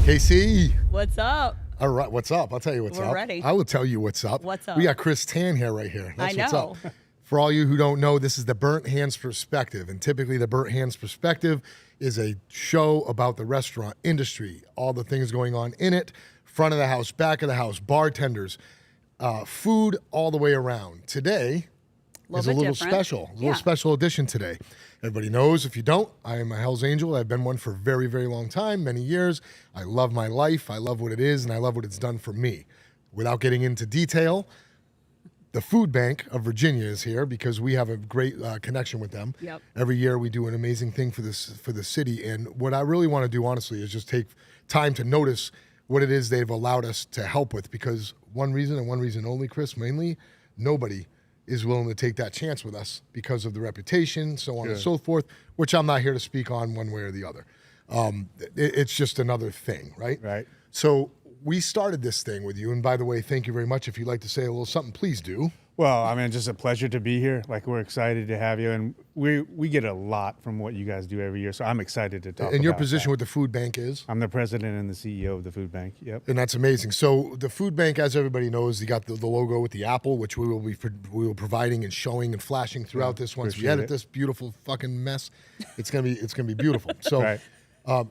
KC. What's up? All right, what's up? I'll tell you what's up. We're ready. I will tell you what's up. What's up? We got Chris Tan here right here. That's I know. what's up. For all you who don't know, this is the Burnt Hands Perspective. And typically the Burnt Hands Perspective is a show about the restaurant industry, all the things going on in it, front of the house, back of the house, bartenders, food all the way around. Today is a little special, special edition today. Everybody knows, if you don't, I am a Hell's Angel. I've been one for a very, very long time, many years. I love my life. I love what it is, and I love what it's done for me. Without getting into detail, the Foodbank of Virginia is here because we have a great connection with them. Yep. Every year we do an amazing thing for the city, and what I really want to do, honestly, is just take time to notice what it is they've allowed us to help with, because one reason and one reason only, Chris, mainly, nobody is willing to take that chance with us because of the reputation, so on and so forth, which I'm not here to speak on one way or the other. It's just another thing, right? Right. So we started this thing with you, and by the way, thank you very much. If you'd like to say a little something, please do. Well, I mean, just a pleasure to be here. Like, we're excited to have you, and we get a lot from what you guys do every year, so I'm excited to talk about And your position that. with the Food Bank is? I'm the president and the CEO of the Food Bank, yep. And that's amazing. So the Food Bank, as everybody knows, you got the logo with the apple, which we will be providing and showing and flashing throughout this once we edit this beautiful fucking mess. It's gonna be beautiful. So. Right.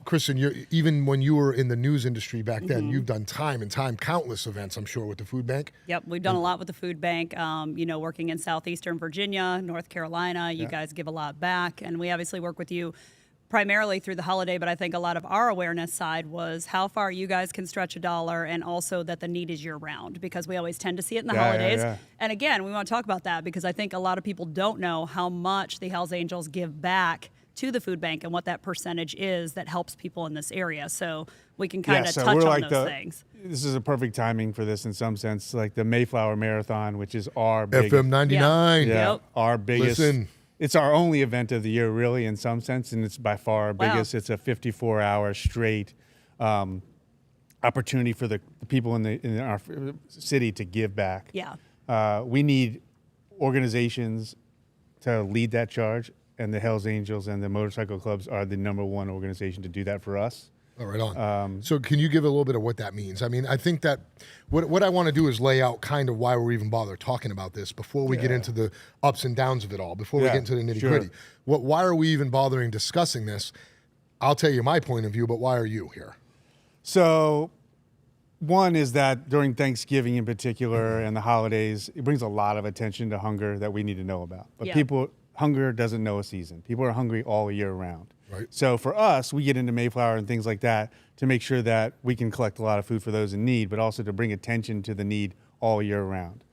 Kristen, even when you were in the news industry back then, you've done countless events, I'm sure, with the Food Bank. Yep, we've done a lot with the Food Bank. Working in southeastern Virginia, North Carolina, you guys give a lot back, and we obviously work with you primarily through the holiday. But I think a lot of our awareness side was how far you guys can stretch a dollar, and also that the need is year round, because we always tend to see it in the holidays. Yeah. And again, we want to talk about that because I think a lot of people don't know how much the Hells Angels give back to the Food Bank and what that percentage is that helps people in this area. So we can kind of touch on those things. This is a perfect timing for this in some sense, like the Mayflower Marathon, which is our big, FM 99. Yeah, Yep. our biggest. Listen. It's our only event of the year, really, in some sense, and it's by far our biggest. It's a 54-hour straight opportunity for the people in our city to give back. Yeah. We need organizations to lead that charge, and the Hells Angels and the motorcycle clubs are the #1 organization to do that for us. Oh, right on. So can you give a little bit of what that means? I mean, I think that what I want to do is lay out kind of why we're even bother talking about this before we get into the ups and downs of it all, before we get into the nitty gritty. Sure. Why are we even bothering discussing this? I'll tell you my point of view, but why are you here? So one is that during Thanksgiving in particular and the holidays, it brings a lot of attention to hunger that we need to know about. But hunger doesn't know a season. People are hungry all year round. Right. So for us, we get into Mayflower and things like that to make sure that we can collect a lot of food for those in need, but also to bring attention to the need all year round.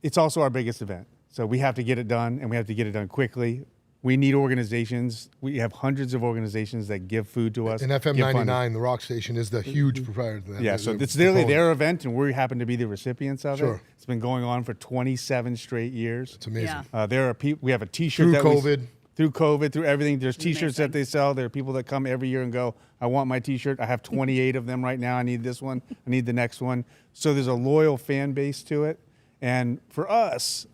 It's also our biggest event. So we have to get it done, and we have to get it done quickly. We need organizations. We have hundreds of organizations that give food to us. And FM 99, the rock station, is the huge proprietor to that. Yeah, so it's literally their event, and we happen to be the recipients of it. It's been going on for 27 straight years. It's amazing. Yeah. There are people. We have a T-shirt through COVID, through everything. There's T-shirts that they sell. There are people that come every year and go, "I want my T-shirt. I have 28 of them right now. I need this one. I need the next one." So there's a loyal fan base to it, and for us,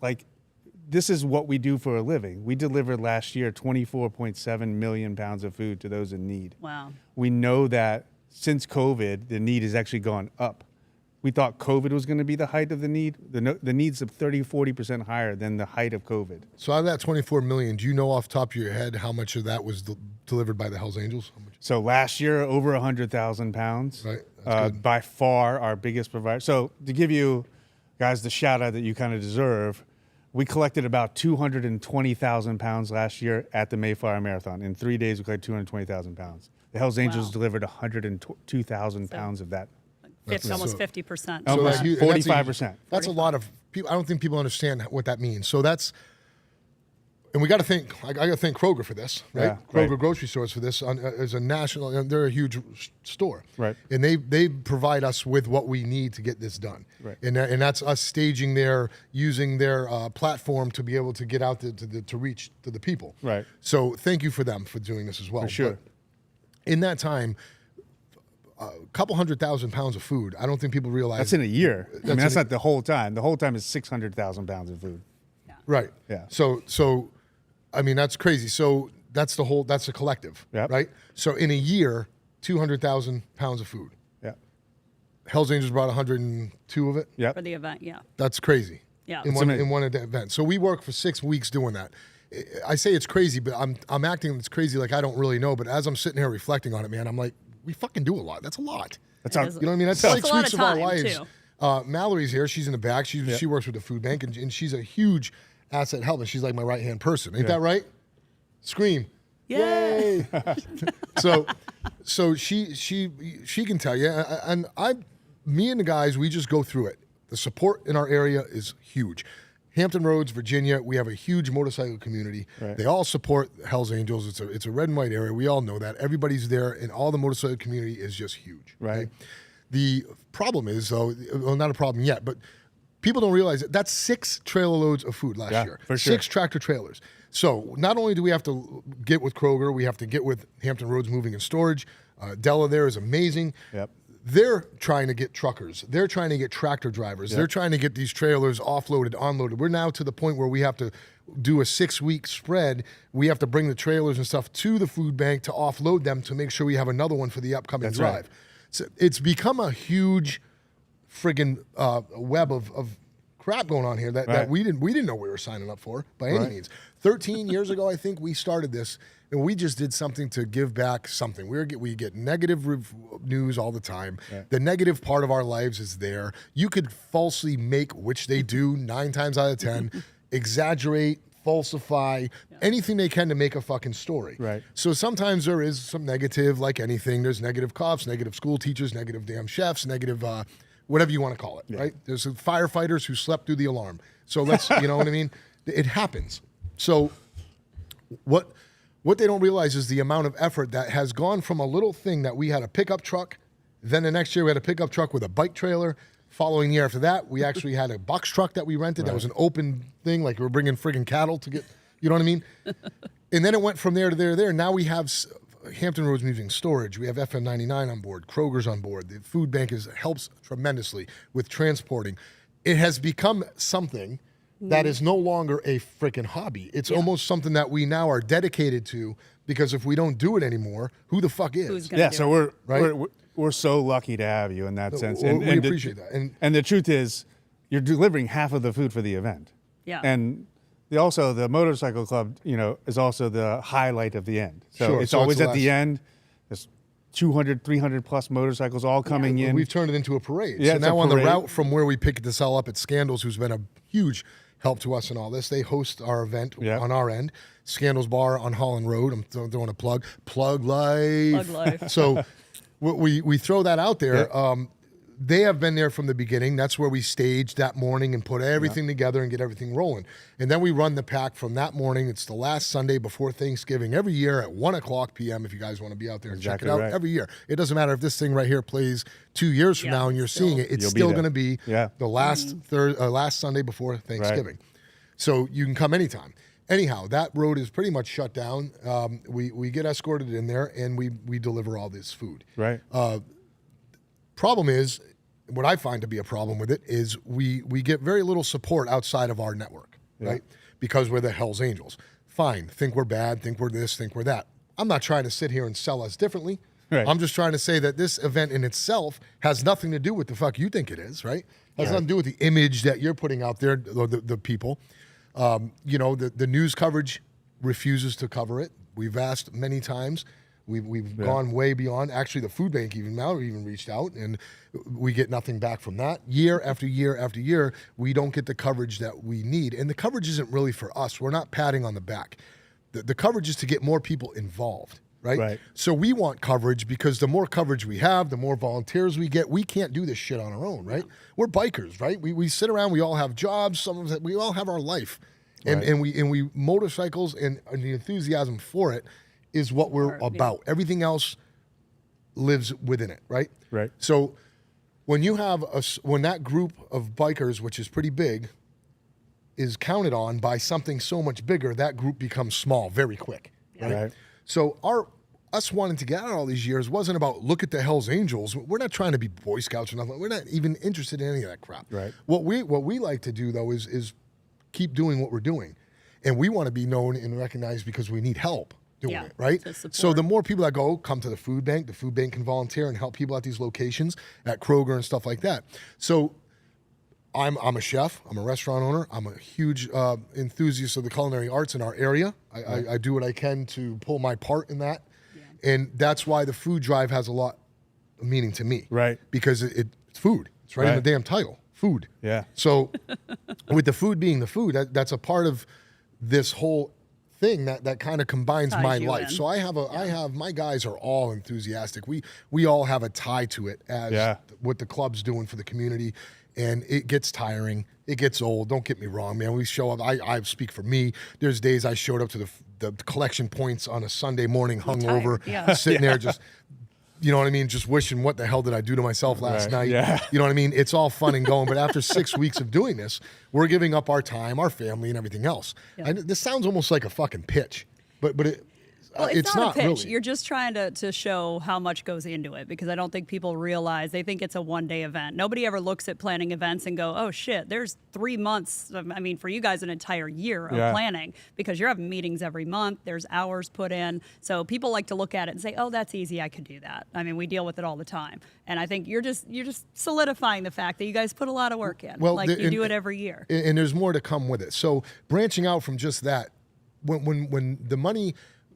this is what we do for a living. We delivered last year 24.7 million pounds of food to those in need. Wow. We know that since COVID, the need has actually gone up. We thought COVID was going to be the height of the need. The need's 30-40% higher than the height of COVID. So out of that 24 million, do you know off the top of your head how much of that was delivered by the Hells Angels? How much? So last year, over 100,000 pounds. Right. That's good. By far our biggest provider. So to give you guys the shout out that you kind of deserve, we collected about 220,000 pounds last year at the Mayflower Marathon. In 3 days, we collected 220,000 pounds. The Hells Angels delivered 102,000 pounds of that. Almost 50%. Almost 45%. That's a lot of people. I don't think people understand what that means. So that's, and we got to thank, I got to thank Kroger for this, right? Yeah, Kroger grocery stores for this as a national, they're a huge store. Right. And they provide us with what we need to get this done. Right. And that's us staging using their platform to be able to get out to reach to the people. Right. So thank you for them for doing this as well. For sure. But in that time, a couple 100,000 pounds of food. I don't think people realize. That's in a year. That's not the whole time. The whole time is 600,000 pounds of food. Yeah. Right. Yeah. So, I mean, that's crazy. So that's the collective, Yep. right? So in a year, 200,000 pounds of food. Yeah. Hell's Angels brought 102 of it. Yep. For the event, yeah. That's crazy. Yeah. In one event. So we work for 6 weeks doing that. I say it's crazy, but I'm acting it's crazy like I don't really know. But as I'm sitting here reflecting on it, man, I'm like, we fucking do a lot. That's a lot. That's you know what I mean? That's 6 weeks of our lives. Too. Mallory's here. She's in the back. She works with the food bank, and she's a huge asset helper. She's like my right-hand person. Ain't that right? Scream. Yay! So she can tell you, and me and the guys, we just go through it. The support in our area is huge. Hampton Roads, Virginia, we have a huge motorcycle community. Right. They all support Hell's Angels. It's a red and white area. We all know that. Everybody's there, and all the motorcycle community is just huge. Right. The problem is, though, well, not a problem yet, but people don't realize that that's 6 trailer loads of food last year. For sure. 6 tractor trailers. So not only do we have to get with Kroger, we have to get with Hampton Roads Moving and Storage. Della there is amazing. Yep. They're trying to get truckers. They're trying to get tractor drivers. Yep. They're trying to get these trailers offloaded, unloaded. We're now to the point where we have to do a 6-week spread. We have to bring the trailers and stuff to the food bank to offload them to make sure we have another one for the upcoming drive. Right. So it's become a huge friggin' web of crap going on here that we didn't know we were signing up for by any means. 13 years ago, I think we started this, and we just did something to give back something. We get negative news all the time. Yeah. The negative part of our lives is there. You could falsely make, which they do 9 times out of 10, exaggerate, falsify, anything they can to make a fucking story. Right. So sometimes there is some negative, like anything. There's negative cops, negative school teachers, negative damn chefs, negative whatever you want to call it, right? There's firefighters who slept through the alarm. So let's, you know what I mean? It happens. So what they don't realize is the amount of effort that has gone from a little thing that we had a pickup truck, then the next year we had a pickup truck with a bike trailer. Following year after that, we actually had a box truck that we rented that was an open thing, like we were bringing friggin' cattle to get, you know what I mean? And then it went from there to there. Now we have Hampton Roads Moving Storage. We have FM99 on board. Kroger's on board. The food bank helps tremendously with transporting. It has become something that is no longer a freaking hobby. It's almost something that we now are dedicated to, because if we don't do it anymore, who the fuck is? Who's gonna do so it? we're so lucky to have you in that sense. And we appreciate that. And the truth is, you're delivering half of the food for the event. Yeah. And also the motorcycle club, is also the highlight of the end. So Sure. it's So always it's at the end. There's 200, 300 plus motorcycles all coming in. We've turned it into a parade. Yeah, so it's now a on the parade. route from where we pick this all up at Scandals, who's been a huge help to us in all this. They host our event on our end. Scandals Bar on Holland Road. I'm throwing a plug. Plug life. Plug life. So we throw that out there. Yeah. They have been there from the beginning. That's where we stage that morning and put everything together and get everything rolling. And then we run the pack from that morning. It's the last Sunday before Thanksgiving every year at 1:00 p.m. if you guys want to be out there and check it out. Every year. It doesn't matter if this thing right here plays 2 years from now and you're seeing it. It's still going to be the last last Sunday before Thanksgiving. So you can come anytime. Anyhow, that road is pretty much shut down. We get escorted in there, and we deliver all this food. Right. Problem is, what I find to be a problem with it is we get very little support outside of our network, right? Because we're the Hells Angels. Fine, think we're bad, think we're this, think we're that. I'm not trying to sit here and sell us differently. Right. I'm just trying to say that this event in itself has nothing to do with the fuck you think it is, right? Has nothing to do with the image that you're putting out there, or the people. The news coverage refuses to cover it. We've asked many times. We've gone way beyond. Actually, the food bank even reached out, and we get nothing back from that. Year after year after year, we don't get the coverage that we need. And the coverage isn't really for us. We're not patting on the back. The coverage is to get more people involved, right? So we want coverage because the more coverage we have, the more volunteers we get. We can't do this shit on our own, right? We're bikers, right? We sit around. We all have jobs. Some of us, we all have our life, and we motorcycles and the enthusiasm for it is what we're about. Everything else lives within it, right? Right. So when you have when that group of bikers, which is pretty big, is counted on by something so much bigger, that group becomes small very quick. Right. So us wanting to get out all these years wasn't about look at the Hells Angels. We're not trying to be Boy Scouts or nothing. We're not even interested in any of that crap. Right. What we like to do though is keep doing what we're doing, and we want to be known and recognized because we need help. doing it, right? to support. So the more people that come to the food bank can volunteer and help people at these locations, at Kroger and stuff like that. So I'm a chef. I'm a restaurant owner. I'm a huge enthusiast of the culinary arts in our area. I do what I can to pull my part in that. Yeah. And that's why the food drive has a lot of meaning to me. Right. Because it's food. It's right in the damn title. Food. Yeah. So with the food being the food, that's a part of this whole thing that kind of combines my life. So I have my guys are all enthusiastic. We all have a tie to it as what the club's doing for the community. And it gets tiring. It gets old. Don't get me wrong, man. We show up. I speak for me. There's days I showed up to the collection points on a Sunday morning, hungover, sitting there just, you know what I mean, just wishing, what the hell did I do to myself last night? Yeah. You know what I mean? It's all fun and going. But after 6 weeks of doing this, we're giving up our time, our family, and everything else. Yeah. This sounds almost like a fucking pitch, but it's not a pitch. Really. You're just trying to show how much goes into it, because I don't think people realize. They think it's a one-day event. Nobody ever looks at planning events and go, oh, shit, there's 3 months. I mean, for you guys, an entire year of planning, because you're having meetings every month. There's hours put in. So people like to look at it and say, oh, that's easy. I could do that. I mean, we deal with it all the time. And I think you're just solidifying the fact that you guys put a lot of work in. Well, you do it every year. And there's more to come with it. So branching out from just that, when the money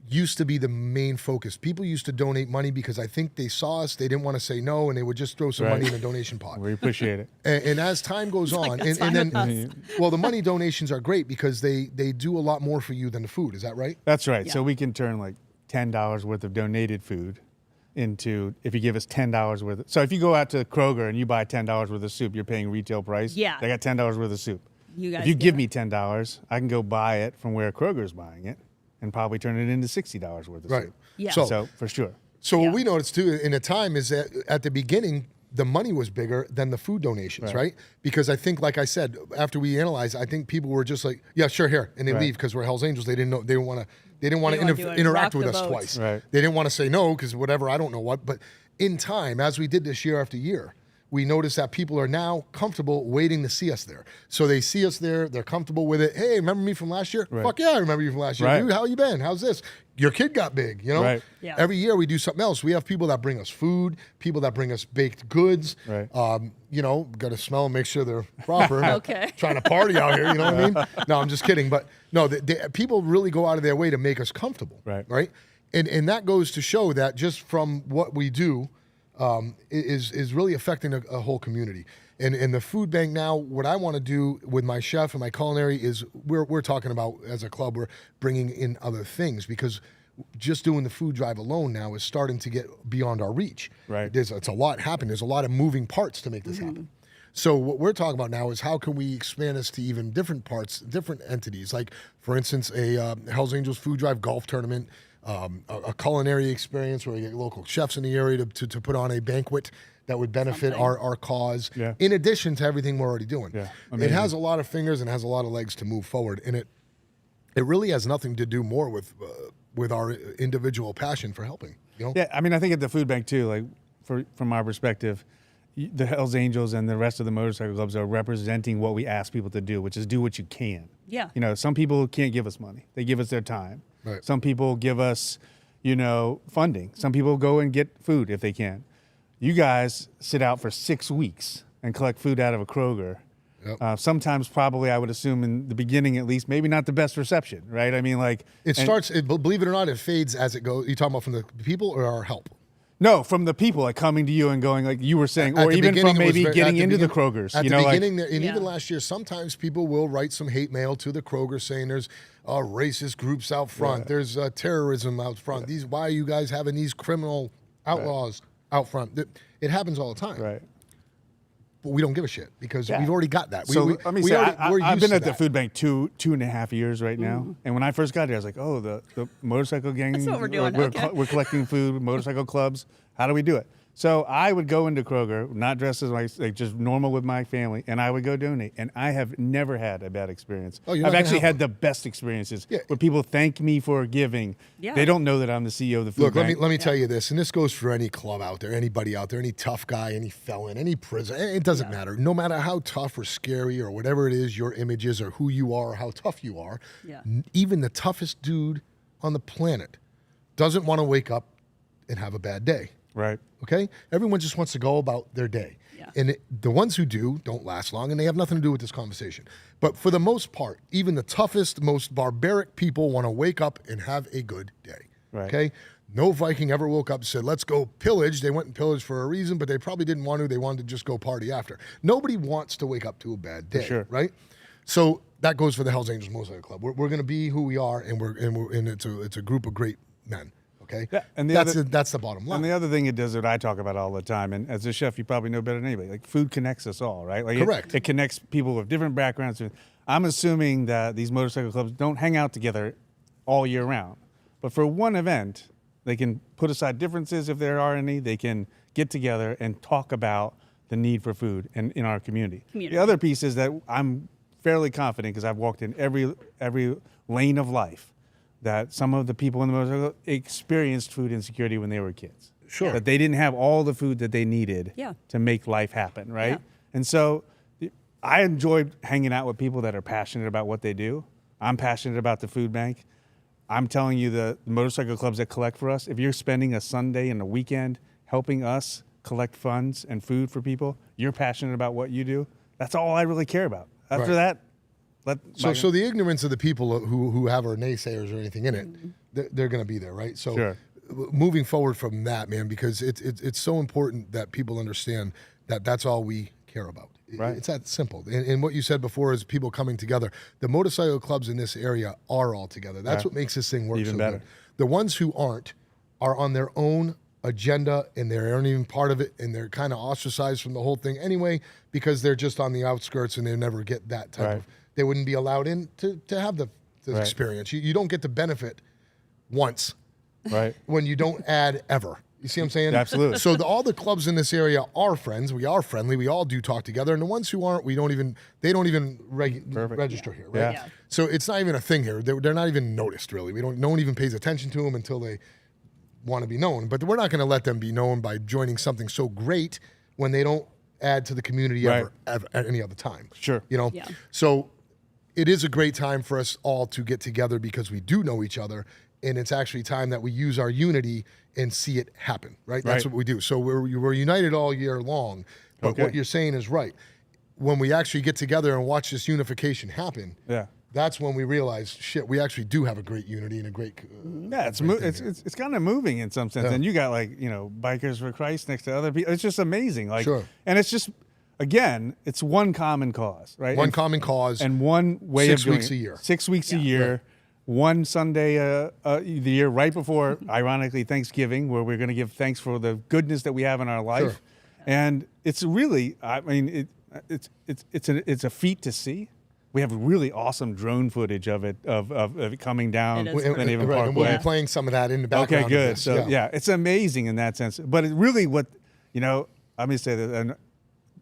used to be the main focus. People used to donate money because I think they saw us, they didn't want to say no, and they would just throw some money in a donation pot. We appreciate it. And as time goes on, and then, well, the money donations are great because they do a lot more for you than the food. Is that right? That's right. Yeah. So we can turn like $10 worth of donated food into, if you give us $10 worth. So if you go out to Kroger and you buy $10 worth of soup, you're paying retail price. Yeah. They got $10 worth of soup. If you give me $10, I can go buy it from where Kroger's buying it and probably turn it into $60 worth of soup. Yeah. So for sure. So what we noticed too in the time is that at the beginning, the money was bigger than the food donations, right? Because I think, like I said, after we analyzed, I think people were just like, yeah, sure, here, and they leave because we're Hell's Angels. They didn't know, they didn't want to interact with us twice. Right. They didn't want to say no because whatever, I don't know what. But in time, as we did this year after year, we noticed that people are now comfortable waiting to see us there. So they see us there, they're comfortable with it. Hey, remember me from last year? Fuck yeah, I remember you from last year. Dude, how you been? How's this? Your kid got big, you know? Right. Yeah. Every year we do something else. We have people that bring us food, people that bring us baked goods. Right. You know, got to smell and make sure they're proper. Okay. Trying to party out here, you know what I mean? No, I'm just kidding. But no, people really go out of their way to make us comfortable. Right. And that goes to show that just from what we do, is really affecting a whole community. And the food bank now, what I want to do with my chef and my culinary is we're talking about, as a club, we're bringing in other things, because just doing the food drive alone now is starting to get beyond our reach. Right. It's a lot happening. There's a lot of moving parts to make this happen. So what we're talking about now is how can we expand this to even different parts, different entities, like, for instance, a Hell's Angels food drive golf tournament, a culinary experience where we get local chefs in the area to put on a banquet that would benefit our cause, in addition to everything we're already doing. Yeah. It has a lot of fingers and has a lot of legs to move forward, and it really has nothing to do more with our individual passion for helping. You know? Yeah, I mean, I think at the food bank too, like from our perspective, the Hells Angels and the rest of the motorcycle clubs are representing what we ask people to do, which is do what you can. Yeah. You know, some people can't give us money; they give us their time. Right. Some people give us, funding. Some people go and get food if they can. You guys sit out for 6 weeks and collect food out of a Kroger. Yep. Sometimes, probably, I would assume in the beginning at least, maybe not the best reception, right? I mean, like believe it or not, it fades as it goes. You talking about from the people or our help? No, from the people, like coming to you and going, like you were saying, or even from maybe getting into the Krogers. At the beginning, and even last year, sometimes people will write some hate mail to the Kroger saying there's racist groups out front, there's terrorism out front. Why are you guys having these criminal outlaws out front? It happens all the time. Right. But we don't give a shit because we've already got that. So let me say, I've been at the food bank two and a half years right now. And when I first got there, I was like, oh, the motorcycle gang. That's what we're doing. We're collecting food, motorcycle clubs. How do we do it? So I would go into Kroger, not dressed as like just normal with my family, and I would go donate. And I have never had a bad experience. I've actually had the best experiences where people thank me for giving. Yeah. They don't know that I'm the CEO of the food bank. Let me tell you this, and this goes for any club out there, anybody out there, any tough guy, any felon, any prison. It doesn't matter. No matter how tough or scary or whatever it is, your image is or who you are or how tough you are, even the toughest dude on the planet doesn't want to wake up and have a bad day. Right. Okay? Everyone just wants to go about their day. Yeah. And the ones who do don't last long, and they have nothing to do with this conversation. But for the most part, even the toughest, most barbaric people want to wake up and have a good day. Right. Okay? No Viking ever woke up and said, let's go pillage. They went and pillaged for a reason, but they probably didn't want to. They wanted to just go party after. Nobody wants to wake up to a bad day, sure. right? So that goes for the Hells Angels Motorcycle Club. We're going to be who we are, and it's a group of great men. Okay, Yeah, and that's the bottom line. And the other thing it does that I talk about all the time, and as a chef, you probably know better than anybody. Like food connects us all, right? Like Correct. It connects people with different backgrounds. I'm assuming that these motorcycle clubs don't hang out together all year round, but for one event, they can put aside differences if there are any. They can get together and talk about the need for food in our community. The other piece is that I'm fairly confident, because I've walked in every lane of life, that some of the people in the motorcycle experienced food insecurity when they were kids. Sure. That they didn't have all the food that they needed Yeah. to make life happen, right? Yeah. And so I enjoy hanging out with people that are passionate about what they do. I'm passionate about the food bank. I'm telling you, the motorcycle clubs that collect for us, if you're spending a Sunday and a weekend helping us collect funds and food for people, you're passionate about what you do. That's all I really care about. After Right. that, So the ignorance of the people who have our naysayers or anything in it, they're going to be there, right? So Sure. moving forward from that, man, because it's so important that people understand that that's all we care about. Right. It's that simple. And what you said before is people coming together. The motorcycle clubs in this area are all together. That's what makes this thing work Even so better. good. The ones who aren't are on their own agenda, and they aren't even part of it, and they're kind of ostracized from the whole thing anyway, because they're just on the outskirts and they never get that type of, they wouldn't be allowed in to have the experience. You don't get the benefit once right. when you don't add ever. You see what I'm saying? Absolutely. So all the clubs in this area are friends. We are friendly. We all do talk together. And the ones who aren't, they don't even register here, right? Yeah. So it's not even a thing here. They're not even noticed, really. No one even pays attention to them until they want to be known. But we're not going to let them be known by joining something so great when they don't add to the community ever at any other time. Sure. You know? Yeah. So it is a great time for us all to get together because we do know each other. And it's actually time that we use our unity and see it happen, right? That's what we do. So we're united all year long. But what you're saying is right. When we actually get together and watch this unification happen, that's when we realize, shit, we actually do have a great unity and a great. It's kind of moving in some sense. Yeah. And you got Bikers for Christ next to other people. It's just amazing. Sure. And it's just, again, it's one common cause, right? One common cause. And one way 6 of doing weeks it. a year. 6 weeks a year. Right. One Sunday the year right before, ironically, Thanksgiving, where we're going to give thanks for the goodness that we have in our life. Sure. And it's really, I mean, it's a feat to see. We have really awesome drone footage of it coming down It is Van Haven Right, and we'll Parkway. be playing some of that in the background. Okay, of good. this. So it's amazing in that sense. But it really, let me say that, and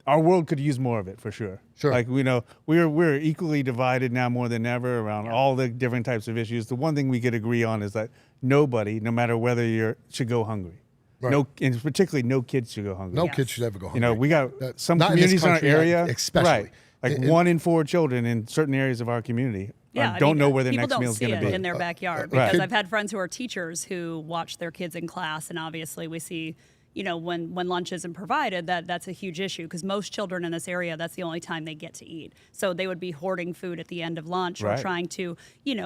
our world could use more of it for sure. Sure. Like we're equally divided now more than ever around all the different types of issues. The one thing we could agree on is that nobody, no matter whether should go hungry. Right. No, and particularly no kids should go hungry. No Yes. kids should ever go hungry. We got some Not in this communities in our country, area, especially. right? Like 1 in 4 children in certain areas of our community don't know where their next meal is going to be. People don't see it in their backyard because I've had friends who are teachers who watch their kids in class, and obviously we see, when lunch isn't provided, that's a huge issue because most children in this area, that's the only time they get to eat. So they would be hoarding food at the end of lunch or trying to,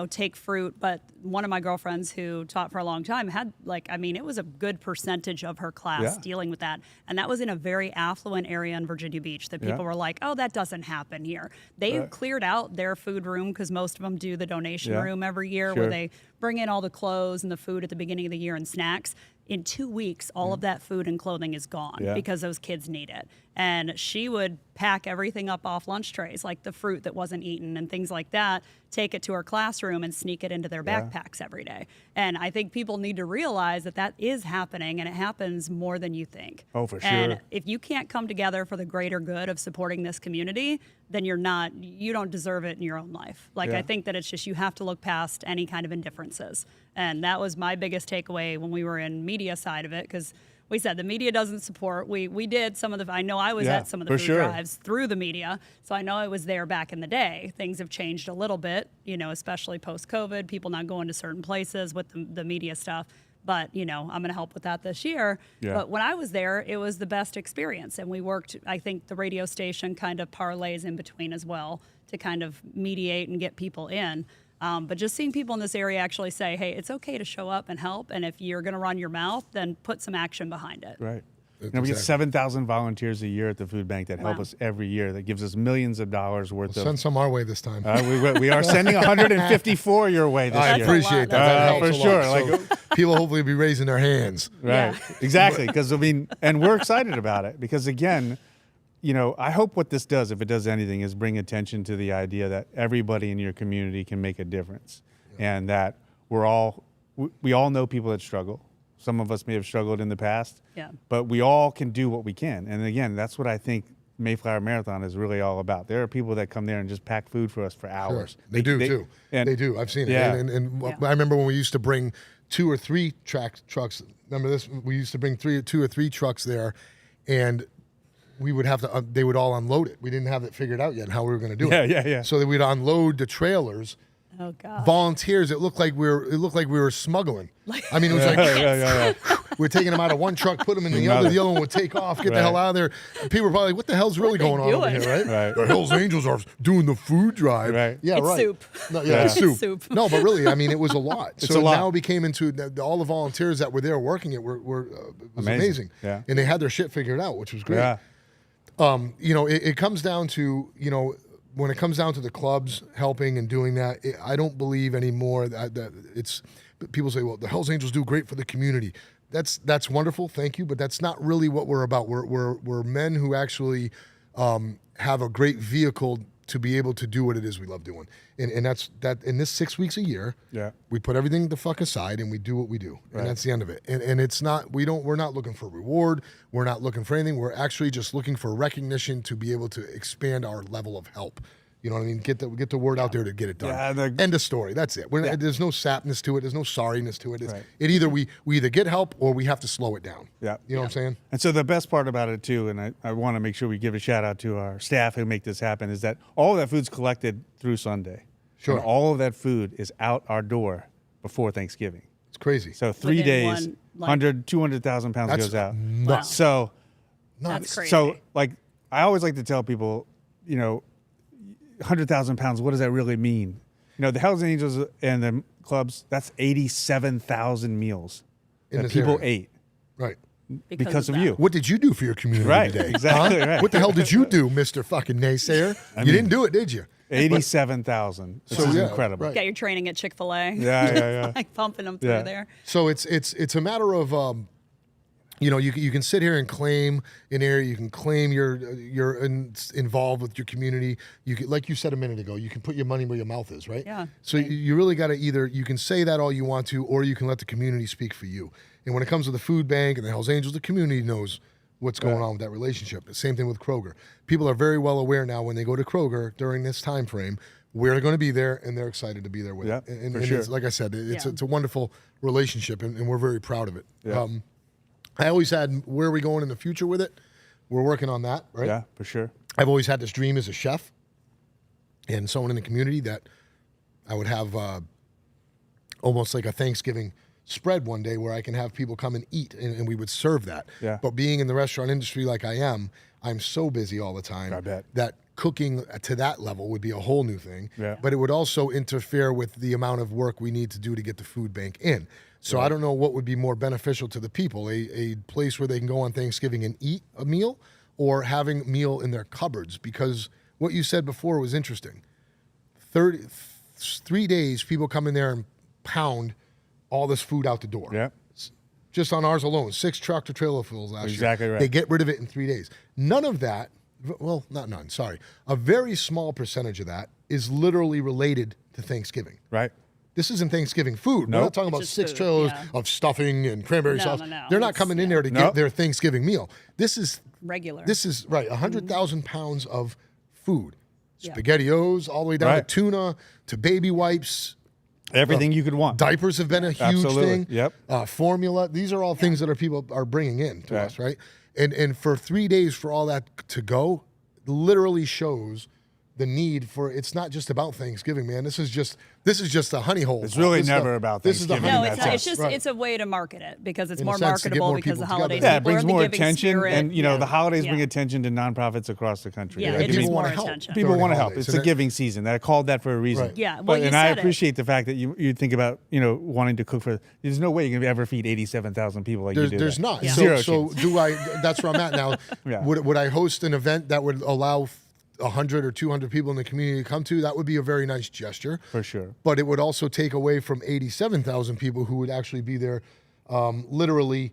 take fruit. But one of my girlfriends who taught for a long time had it was a good percentage of her class dealing with that. And that was in a very affluent area in Virginia Beach that people were like, oh, that doesn't happen here. They cleared out their food room because most of them do the donation room every year where they bring in all the clothes and the food at the beginning of the year and snacks. In 2 weeks, all of that food and clothing is gone because those kids need it. And she would pack everything up off lunch trays, like the fruit that wasn't eaten and things like that, take it to her classroom and sneak it into their backpacks every day. And I think people need to realize that is happening, and it happens more than you think. Oh, for sure. And if you can't come together for the greater good of supporting this community, then you don't deserve it in your own life. I think that it's just, you have to look past any kind of indifferences. And that was my biggest takeaway when we were in media side of it, because we said the media doesn't support. We did some of the, I know I was at some of the food drives through the media, so I know I was there back in the day. Things have changed a little bit, especially post-COVID, people not going to certain places with the media stuff. but I'm going to help with that this year. Yeah. But when I was there, it was the best experience. And we worked, I think the radio station kind of parlays in between as well to kind of mediate and get people in. But just seeing people in this area actually say, hey, it's okay to show up and help. And if you're going to run your mouth, then put some action behind it. Right. We get 7,000 volunteers a year at the food bank that help us every year. That gives us millions of dollars worth of. Send some our way this time. We are sending 154 your way this year. I appreciate that. That helps for a lot. sure. So people hopefully be raising their hands. Right. Yeah. Exactly. Because and we're excited about it because again, I hope what this does, if it does anything, is bring attention to the idea that everybody in your community can make a difference, and that we all know people that struggle. Some of us may have struggled in the past, but we all can do what we can. And again, that's what I think Mayflower Marathon is really all about. There are people that come there and just pack food for us for hours. Sure. They do too. They do. I've seen it. Yeah. And I remember when we used to bring 2 or 3 trucks. Remember this? We used to bring 2 or 3 trucks there, and we would have to. They would all unload it. We didn't have it figured out yet how we were going to do it. Yeah. So that we'd unload the trailers. Oh God! Volunteers. It looked like we were smuggling. I mean, it was like we're taking them out of one truck, put them in the other. The other one would take off, get the hell out of there. And people were probably like, "What the hell's really going on over here?" Right? The Hells Angels are doing the food drive. Right. Yeah, It's right. soup. No, yeah, it's It's soup. soup. No, but really, I mean, it was a lot. It's So a lot. now it became into all the volunteers that were there working it was amazing. Yeah. And they had their shit figured out, which was great. Yeah. It comes down to when it comes down to the clubs helping and doing that, I don't believe anymore that it's. People say, well, the Hells Angels do great for the community. That's wonderful, thank you, but that's not really what we're about. We're men who actually have a great vehicle to be able to do what it is we love doing, and that's that. In this 6 weeks a year, we put everything the fuck aside and we do what we do, and that's the end of it. And it's not we're not looking for reward. We're not looking for anything. We're actually just looking for recognition to be able to expand our level of help. You know what I mean? Get the word out there to get it done. Yeah, End of story. That's it. There's no sapness to it. There's no sorriness to it. It either we either get help or we have to slow it down. Yeah. You know what I'm saying? And so the best part about it too, and I want to make sure we give a shout out to our staff who make this happen, is that all of that food's collected through Sunday. Sure. And all of that food is out our door before Thanksgiving. It's crazy. So 3 Within days, one, 200,000 pounds That's goes out. nuts. So, That's crazy. so like I always like to tell people, 100,000 pounds, what does that really mean? The Hells Angels and the clubs, that's 87,000 meals that this people area. ate Right. because of that. you. What did you do for your community Right, today? exactly right. What the hell did you do, Mr. Fucking naysayer? You didn't do it, did you? 87,000. This is incredible. right. Got your training at Chick-fil-A. Yeah. Like pumping them through there. So it's a matter of you can sit here and claim an area. You can claim you're involved with your community. You can, like you said a minute ago, you can put your money where your mouth is, right? Yeah. So you really got to you can say that all you want to, or you can let the community speak for you. And when it comes to the food bank and the Hells Angels, the community knows what's going on with that relationship. The same thing with Kroger. People are very well aware now when they go to Kroger during this time frame, we're going to be there, and they're excited to be there with it. And sure. it's, like I said, it's Yeah. a wonderful relationship, and we're very proud of it. Yeah. I always had, where are we going in the future with it? We're working on that, right? Yeah, for sure. I've always had this dream as a chef and someone in the community that I would have almost like a Thanksgiving spread one day where I can have people come and eat, and we would serve that. Yeah. But being in the restaurant industry like I am, I'm so busy all the time I bet. that cooking to that level would be a whole new thing. Yeah. But it would also interfere with the amount of work we need to do to get the food bank in. So I don't know what would be more beneficial to the people, a place where they can go on Thanksgiving and eat a meal, or having a meal in their cupboards. Because what you said before was interesting. 3 days, people come in there and pound all this food out the door. Yeah. Just on ours alone, 6 tractor trailer fulls last year. Exactly right. They get rid of it in 3 days. None of that, well, not none, sorry. A very small percentage of that is literally related to Thanksgiving. Right. This isn't Thanksgiving food. We're Nope. not talking about Just 6 food, trailers yeah. of stuffing and cranberry No, sauce. no. They're not It's- coming in there to Nope. get their Thanksgiving meal. This is Regular. This is right. 100,000 pounds of food, Yeah. SpaghettiOs, all the way down Right. to tuna, to baby wipes. Everything you could want. Diapers have been a huge Absolutely. thing. Yep. Formula. These are all things that people are bringing in to Right. us, right? And for 3 days for all that to go, literally shows the need for, it's not just about Thanksgiving, man. This is just a honey hole. It's really This is never about this is the Thanksgiving. No, honey it's hole. not. It's just Right. it's a way to market it because it's In a more sense, to get marketable more because people the holidays. together. Yeah, it people are brings in the more giving attention, spirit. and the holidays bring Yeah. attention to nonprofits across the country. Yeah, right? it is people more want to help. attention. People during want to help. holidays. It's a And giving season. I called that for a reason. Right. Yeah, well, But, you and I said it. appreciate the fact that you think about wanting to cook for. There's no way you're gonna ever feed 87,000 people like you do. There's that. not. Yeah. Zero So chance. do I? That's where I'm at now. Yeah. Would I host an event that would allow 100 or 200 people in the community to come to? That would be a very nice gesture. For sure. But it would also take away from 87,000 people who would actually be there, literally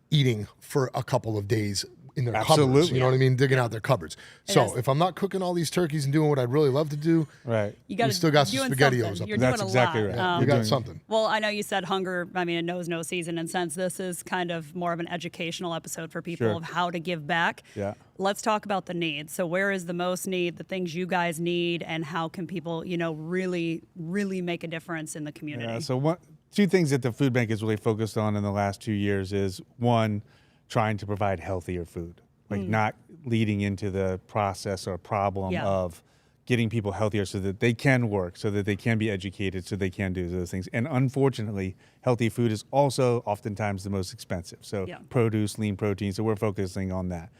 eating for a couple of days in their cupboards. Absolutely. You know what I mean? Digging out their cupboards. So is. if I'm not cooking all these turkeys and doing what I'd really love to do, Right. You got we still got some doing SpaghettiOs something. up You're there. doing That's a exactly lot. right. we You're got doing- something. Well, I know you said hunger. I mean, it knows no season. And since this is kind of more of an educational episode for people Sure. of how to give back, Yeah. let's talk about the needs. So, where is the most need? The things you guys need, and how can people, really, really make a difference in the community? Yeah, so two things that the food bank is really focused on in the last 2 years is, one, trying to provide healthier food, like not leading into the process or problem Yeah. of getting people healthier so that they can work, so that they can be educated, so they can do those things. And unfortunately, healthy food is also oftentimes the most expensive. So Yeah. produce, lean protein, so we're focusing on that.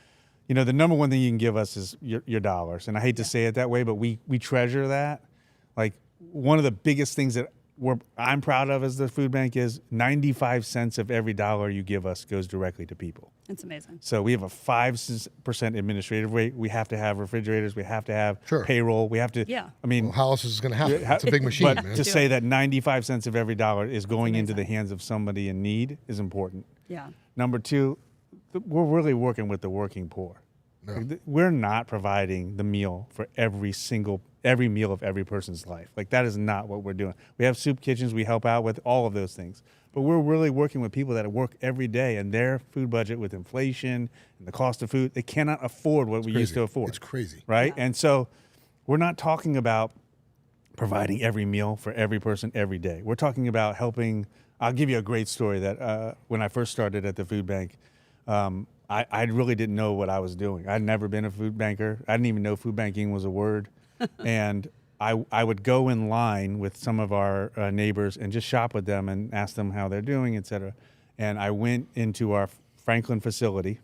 The number one thing you can give us is your dollars. And I hate to say it that way, but we treasure that. Like, one of the biggest things that I'm proud of as the food bank is 95 cents of every dollar you give us goes directly to people. It's amazing. So we have a 5% administrative rate. We have to have refrigerators. We have to have Sure. payroll. We have to. Yeah. I mean, Well, how else is it going to happen? It's a big machine, but man. to Do say it. that 95 cents of every dollar is going into the amazing. hands of somebody in need is important. Yeah. Number two, we're really working with the working poor. No. We're not providing the meal for every meal of every person's life. Like, that is not what we're doing. We have soup kitchens. We help out with all of those things. But we're really working with people that work every day, and their food budget with inflation and the cost of food, they cannot afford what we used to afford. It's crazy. Right? Yeah. And so we're not talking about providing every meal for every person every day. We're talking about helping. I'll give you a great story that when I first started at the food bank, I really didn't know what I was doing. I'd never been a food banker. I didn't even know food banking was a word. And I would go in line with some of our neighbors and just shop with them and ask them how they're doing, et cetera. And I went into our Franklin facility,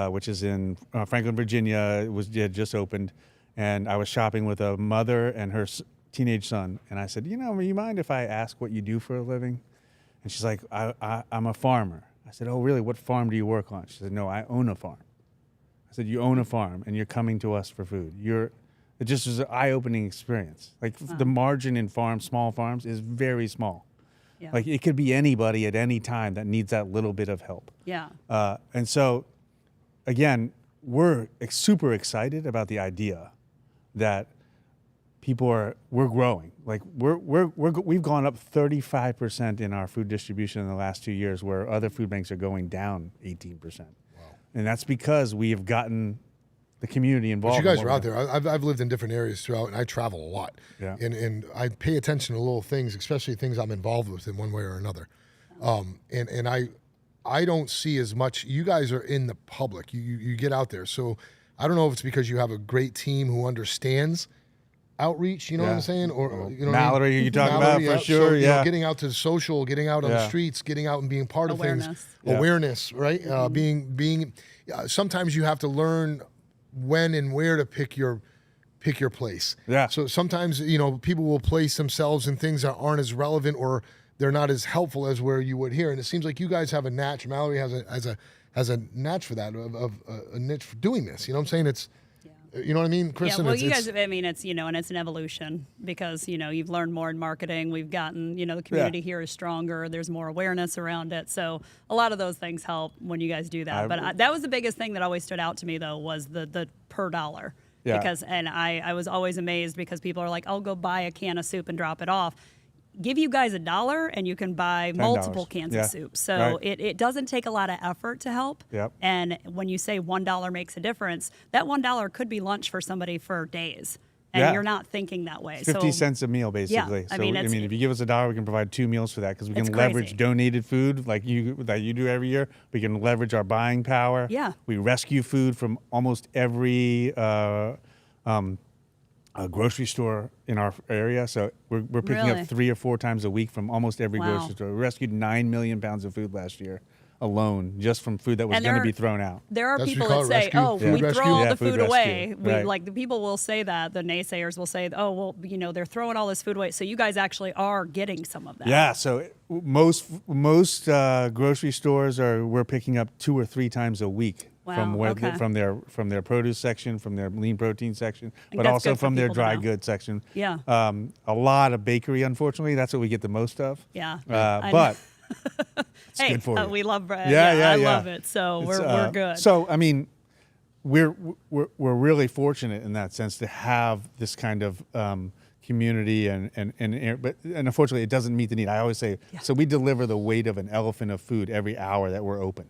which is in Franklin, Virginia. It had just opened. And I was shopping with a mother and her teenage son. And I said, you mind if I ask what you do for a living? And she's like, I'm a farmer. I said, oh, really? What farm do you work on? She said, no, I own a farm. I said, you own a farm and you're coming to us for food. It just was an eye-opening experience. Like, the margin in small farms is very small. Yeah. Like, it could be anybody at any time that needs that little bit of help. Yeah. And so, again, we're super excited about the idea that we're growing. Like, we've gone up 35% in our food distribution in the last 2 years, where other food banks are going down 18%. Wow. And that's because we have gotten the community involved. But you guys in are what out there. I've lived in different areas throughout, and I travel a lot. Yeah. And I pay attention to little things, especially things I'm involved with in one way or another. And I don't see as much. You guys are in the public. You get out there. So I don't know if it's because you have a great team who understands outreach, you know what I'm saying? Or Mallory, you talk about, for sure, So, yeah. getting out to social, getting out on the streets, getting out and being part of Awareness. things. Yeah. Awareness, right? Being sometimes you have to learn when and where to pick your place. Yeah. So sometimes, people will place themselves in things that aren't as relevant or they're not as helpful as where you would here. And it seems like you guys have a niche. Mallory has a niche for that, of a niche for doing this. You know what I'm saying? It's, you know what I mean, Kristen? Yeah, well, you guys, I mean, it's, and it's an evolution because, you've learned more in marketing. We've gotten, the community here is stronger. There's more awareness around it. So a lot of those things help when you guys do that. But that was the biggest thing that always stood out to me, though, was the per dollar. Yeah. Because, and I was always amazed because people are like, I'll go buy a can of soup and drop it off. Give you guys $1 and you can buy multiple cans of soup. So it doesn't take a lot of effort to help. Yep. And when you say $1 makes a difference, that $1 could be lunch for somebody for days. And you're not thinking that way. 50 cents a meal, basically. I So, mean, if you give us $1, we can provide 2 meals for that, because we can It's leverage crazy. donated food that you do every year. We can leverage our buying power. Yeah. We rescue food from almost every a grocery store in our area. So we're picking Really? up 3 or 4 times a week from almost every Wow. grocery store. We rescued 9 million pounds of food last year alone, just from food that was going to be thrown out. There are That's what people you call that it, say, rescue, "Oh, food we rescue? throw all Yeah, the food food away." rescue, We right. like the people will say that. The naysayers will say, "Oh, well, they're throwing all this food away." So you guys actually are getting some of that. Yeah, so most grocery stores we're picking up 2 or 3 times a week from Wow, okay. from their produce section, from their lean protein section, but that's also good for from their people to dry know. goods section. Yeah. A lot of bakery, unfortunately, that's what we get the most of. Yeah. But it's Hey, good for you. we love bread. Yeah, I yeah. love it. So It's, we're good. So I mean, we're really fortunate in that sense to have this kind of community and unfortunately it doesn't meet the need. I always say, so we deliver the weight of an elephant of food every hour that we're open.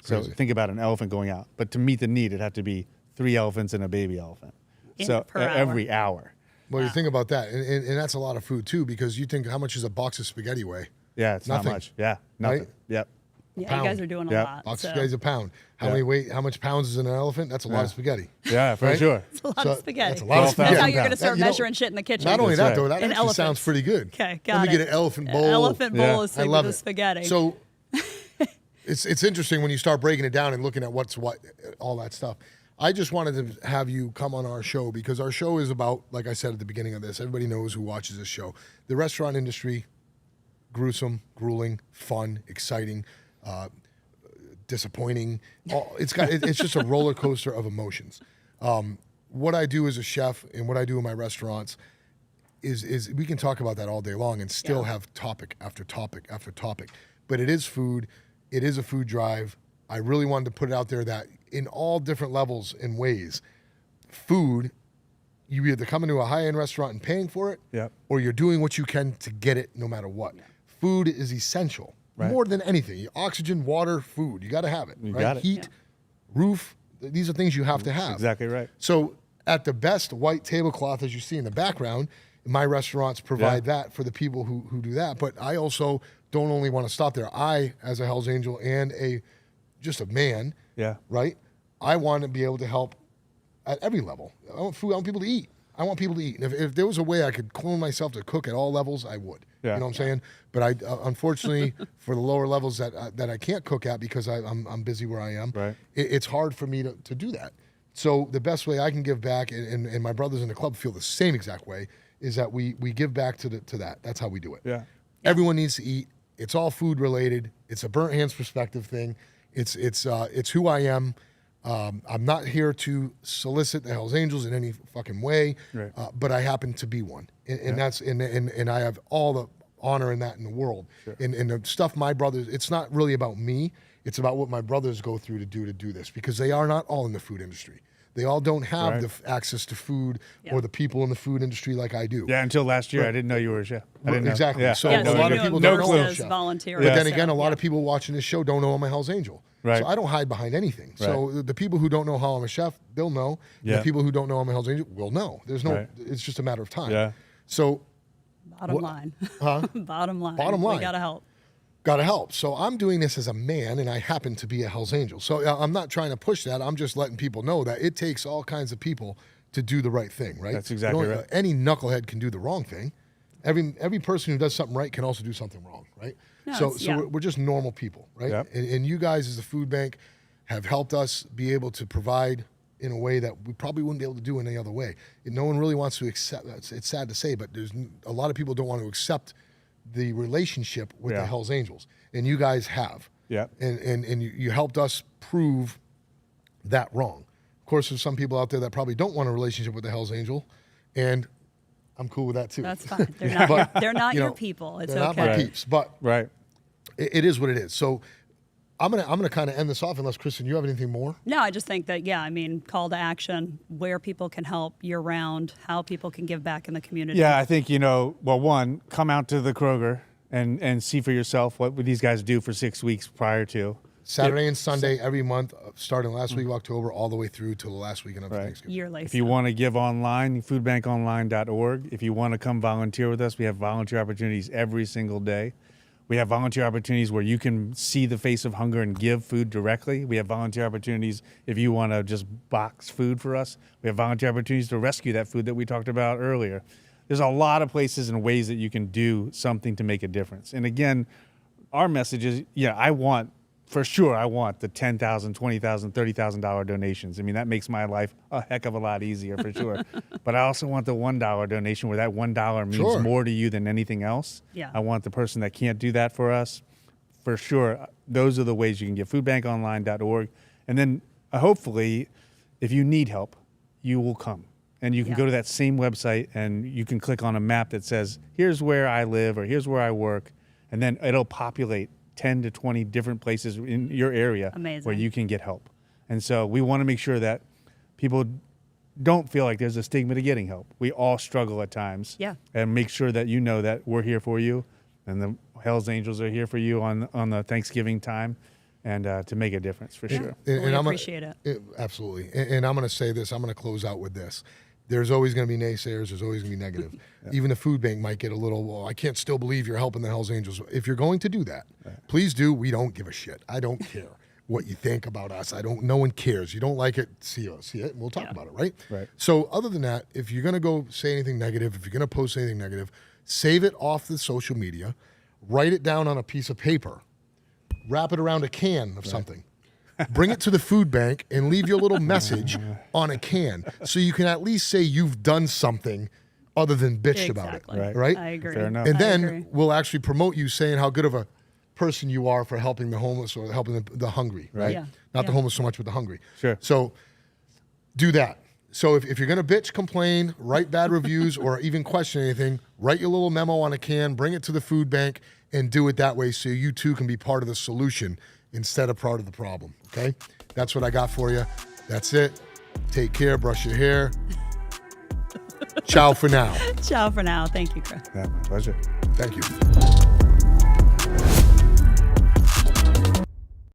So crazy. think about an elephant going out, but to meet the need, it'd have to be 3 elephants and a baby elephant. Per hour. Every hour. Well, you think about that, and that's a lot of food too, because you think how much is a box of spaghetti weigh? Yeah, it's Nothing. not much. Yeah, nothing. Right? Yep. Yeah, pound. you guys are doing a Yeah. lot. Box so. of spaghetti is a pound. How much pounds is in an elephant? That's a lot of spaghetti. Yeah, for Right? sure. It's a lot So of spaghetti. that's a lot of spaghetti. That's how you're going to That- start you know, measuring shit in the kitchen. Not only That's that, right. though, that And actually sounds elephants. pretty good. Okay, got Let me it. get an elephant bowl. Elephant bowl Yeah. is I love the it. spaghetti. So it's interesting when you start breaking it down and looking at what's what, all that stuff. I just wanted to have you come on our show because our show is about, like I said at the beginning of this, everybody knows who watches this show. The restaurant industry, gruesome, grueling, fun, exciting, disappointing. It's just a roller coaster of emotions. What I do as a chef and what I do in my restaurants is we can talk about that all day long and still have topic after topic after topic. But it is food. It is a food drive. I really wanted to put it out there that in all different levels and ways, food, you either come into a high-end restaurant and paying for it, Yep. or you're doing what you can to get it no matter what. Food is essential, Right. more than anything. Oxygen, water, food, you got to have it. You right? got it. Heat, roof, these are things you have to have. Exactly right. So at the best white tablecloth, as you see in the background, my restaurants provide that for the people who do that. But I also don't only want to stop there. I, as a Hell's Angel and just a man, Yeah. right? I want to be able to help at every level. I want food. I want people to eat. I want people to eat. And if there was a way I could clone myself to cook at all levels, I would. Yeah. You know what I'm saying? But I, unfortunately, for the lower levels that I can't cook at because I'm busy where I am, Right. it's hard for me to do that. So the best way I can give back, and my brothers in the club feel the same exact way, is that we give back to that. That's how we do it. Yeah. Everyone needs to eat. It's all food related. It's a burnt hands perspective thing. It's who I am. I'm not here to solicit the Hells Angels in any fucking way, Right. but I happen to be one, and that's and I have all the honor in that in the world. Sure. And the stuff my brothers, it's not really about me. It's about what my brothers go through to do this because they are not all in the food industry. They all don't have Right. the access to food or the people in the food industry like I do. Yeah, until last year, I didn't know you were a chef. I didn't know. Exactly. Yeah. So I a had no lot of idea. people No don't know clue. I'm a chef. volunteer. But then so, again, a lot yeah. of people watching this show don't know I'm a Hell's Angel. Right. So I don't hide behind anything. So the people who don't know how I'm a chef, they'll know. And Yeah. the people who don't know I'm a Hell's Angel will know. There's no. Right. It's just a matter of time. Yeah. So Bottom line. Bottom line. Bottom line. We got to help. got to help. So I'm doing this as a man, and I happen to be a Hell's Angel. So I'm not trying to push that. I'm just letting people know that it takes all kinds of people to do the right thing, right? That's exactly You know, right. Any knucklehead can do the wrong thing. Every person who does something right can also do something wrong, right? No, so it's- yeah. we're just normal people, right? Yep. And you guys as the food bank have helped us be able to provide in a way that we probably wouldn't be able to do any other way. And no one really wants to accept. It's sad to say, but there's a lot of people don't want to accept the relationship with Yeah. the Hells Angels, and you guys have. Yeah. And you helped us prove that wrong. Of course, there's some people out there that probably don't want a relationship with the Hells Angel, and I'm cool with that too. That's fine. They're not, But, they're not you your know, people. It's They're not okay. my peeps, but Right. it is what it is. So I'm gonna kind of end this off, unless Kristen, you have anything more? No, I just think that, call to action, where people can help year round, how people can give back in the community. Yeah, I think, one, come out to the Kroger and see for yourself what these guys do for 6 weeks prior to. Saturday and Sunday every month, starting last week of October all the way through to the last weekend of Right. Thanksgiving. Yearly. If you want to give online, foodbankonline.org. If you want to come volunteer with us, we have volunteer opportunities every single day. We have volunteer opportunities where you can see the face of hunger and give food directly. We have volunteer opportunities if you want to just box food for us. We have volunteer opportunities to rescue that food that we talked about earlier. There's a lot of places and ways that you can do something to make a difference. And again, our message is, I want the $10,000, $20,000, $30,000 donations. I mean, that makes my life a heck of a lot easier for sure. But I also want the $1 donation where that $1 means more to you than anything else. Yeah. I want the person that can't do that for us, for sure. Those are the ways you can give. Foodbankonline.org. And then hopefully, if you need help, you will come. And you can go to that same website and you can click on a map that says, here's where I live or here's where I work. And then it'll populate 10 to 20 different places in your area where you can get help. And so we want to make sure that people don't feel like there's a stigma to getting help. We all struggle at times. Yeah. And make sure that you know that we're here for you and the Hells Angels are here for you on the Thanksgiving time and to make a difference for sure. We appreciate it. Absolutely. And I'm going to say this. I'm going to close out with this. There's always going to be naysayers. There's always going to be negative. Even the food bank might get a little, well, I can't still believe you're helping the Hells Angels. If you're going to do that, please do. We don't give a shit. I don't care what you think about us. No one cares. You don't like it, see it, and we'll talk about it, right? Right. So other than that, if you're going to go say anything negative, if you're going to post anything negative, save it off the social media, write it down on a piece of paper, wrap it around a can of something. Bring it to the food bank and leave your little message on a can so you can at least say you've done something other than bitched about it. Right? I agree. Fair enough. And then we'll actually promote you saying how good of a person you are for helping the homeless or helping the hungry, right? Yeah. Not the homeless so much, but the hungry. Sure. So do that. So if you're going to bitch, complain, write bad reviews, or even question anything, write your little memo on a can, bring it to the food bank, and do it that way so you too can be part of the solution instead of part of the problem, okay? That's what I got for you. That's it. Take care. Brush your hair. Ciao for now. Ciao for now. Thank you, Chris. Yeah, my pleasure. Thank you.